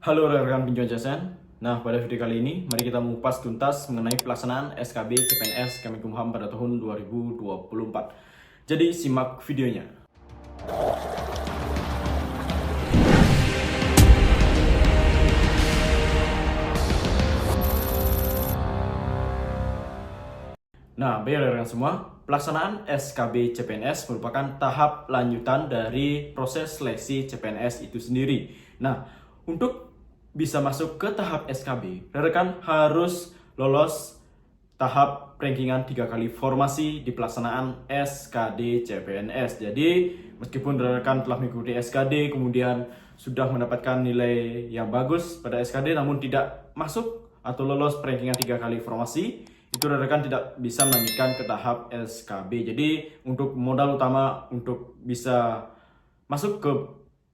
Halo rekan pinjol CSN. Nah, pada video kali ini mari kita mengupas tuntas mengenai pelaksanaan SKB CPNS Kemenkumham pada tahun 2024. Jadi simak videonya. Nah, baik rekan semua, pelaksanaan SKB CPNS merupakan tahap lanjutan dari proses seleksi CPNS itu sendiri. Nah, untuk bisa masuk ke tahap SKB, rekan harus lolos tahap rankingan 3 kali formasi di pelaksanaan SKD CPNS. Jadi, meskipun rekan telah mengikuti SKD, kemudian sudah mendapatkan nilai yang bagus pada SKD, namun tidak masuk atau lolos rankingan 3 kali formasi, itu rekan tidak bisa melanjutkan ke tahap SKB. Jadi untuk modal utama untuk bisa masuk ke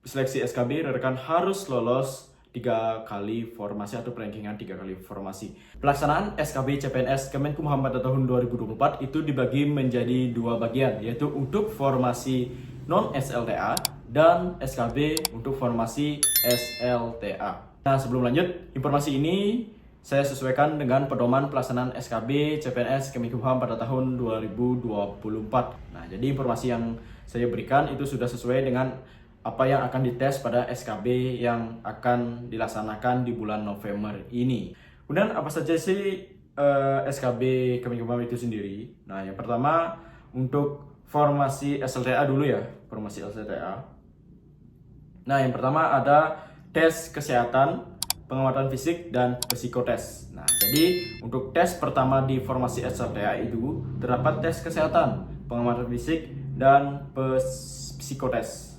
seleksi SKB, rekan harus lolos 3 kali formasi atau rankingan 3 kali formasi. Pelaksanaan SKB CPNS Kemenkumham pada tahun 2024 itu dibagi menjadi 2 bagian, yaitu untuk formasi non SLTA dan SKB untuk formasi SLTA. Nah, sebelum lanjut, informasi ini saya sesuaikan dengan pedoman pelaksanaan SKB CPNS Kemenkumham pada tahun 2024. Nah, jadi informasi yang saya berikan itu sudah sesuai dengan apa yang akan dites pada SKB yang akan dilaksanakan di bulan November ini. Kemudian apa saja sih SKB Kemenkumham itu sendiri? Nah, yang pertama untuk formasi SLTA dulu ya, formasi SLTA. Nah, yang pertama ada tes kesehatan, pengamatan fisik, dan psikotes. Nah, jadi untuk tes pertama di formasi SLTA itu terdapat tes kesehatan, pengamatan fisik, dan psikotes.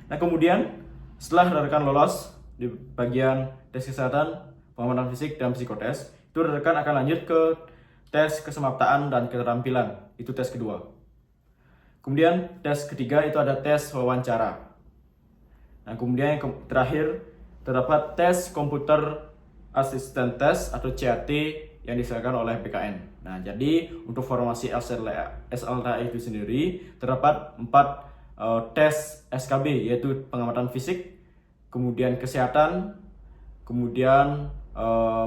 Nah, kemudian setelah rekan lolos di bagian tes kesehatan, pengamatan fisik, dan psikotes, itu rekan akan lanjut ke tes kesemaptaan dan keterampilan. Itu tes kedua. Kemudian tes ketiga itu ada tes wawancara. Nah, kemudian yang terakhir terdapat tes komputer asisten tes atau CAT yang disediakan oleh PKN. Nah, jadi untuk formasi SLTA itu sendiri terdapat 4 tes SKB, yaitu pengamatan fisik, kemudian kesehatan, kemudian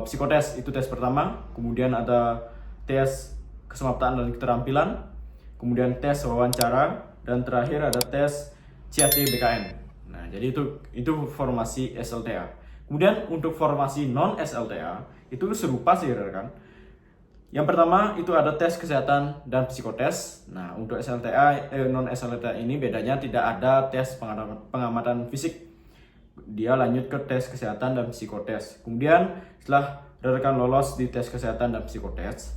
psikotes, itu tes pertama, kemudian ada tes kesemaptaan dan keterampilan, kemudian tes wawancara, dan terakhir ada tes CAT BKN. Nah, jadi itu formasi SLTA. Kemudian untuk formasi non SLTA itu serupa sih rekan. Yang pertama itu ada tes kesehatan dan psikotes. Nah, untuk SLTA non SLTA ini bedanya tidak ada tes pengamatan fisik. Dia lanjut ke tes kesehatan dan psikotes. Kemudian setelah rekan lolos di tes kesehatan dan psikotes,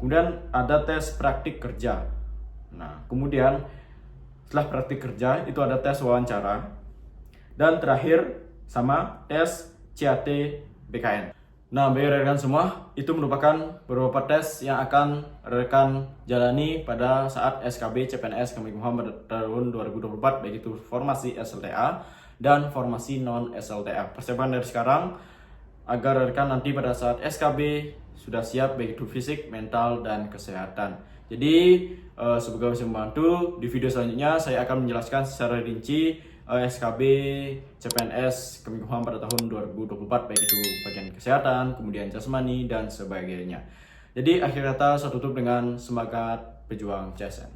kemudian ada tes praktik kerja. Nah, kemudian setelah praktik kerja itu ada tes wawancara. Dan terakhir sama tes CAT BKN. Nah, bagi rekan semua, itu merupakan beberapa tes yang akan rekan jalani pada saat SKB CPNS Kemenkumham tahun 2024, baik itu formasi SLTA dan formasi non SLTA. Persiapan dari sekarang agar rekan nanti pada saat SKB sudah siap baik itu fisik, mental, dan kesehatan. Jadi semoga bisa membantu. Di video selanjutnya saya akan menjelaskan secara rinci SKB CPNS Kemenkumham pada tahun 2024, baik itu bagian kesehatan, kemudian jasmani, dan sebagainya. Jadi akhir kata saya tutup dengan semangat pejuang CSN.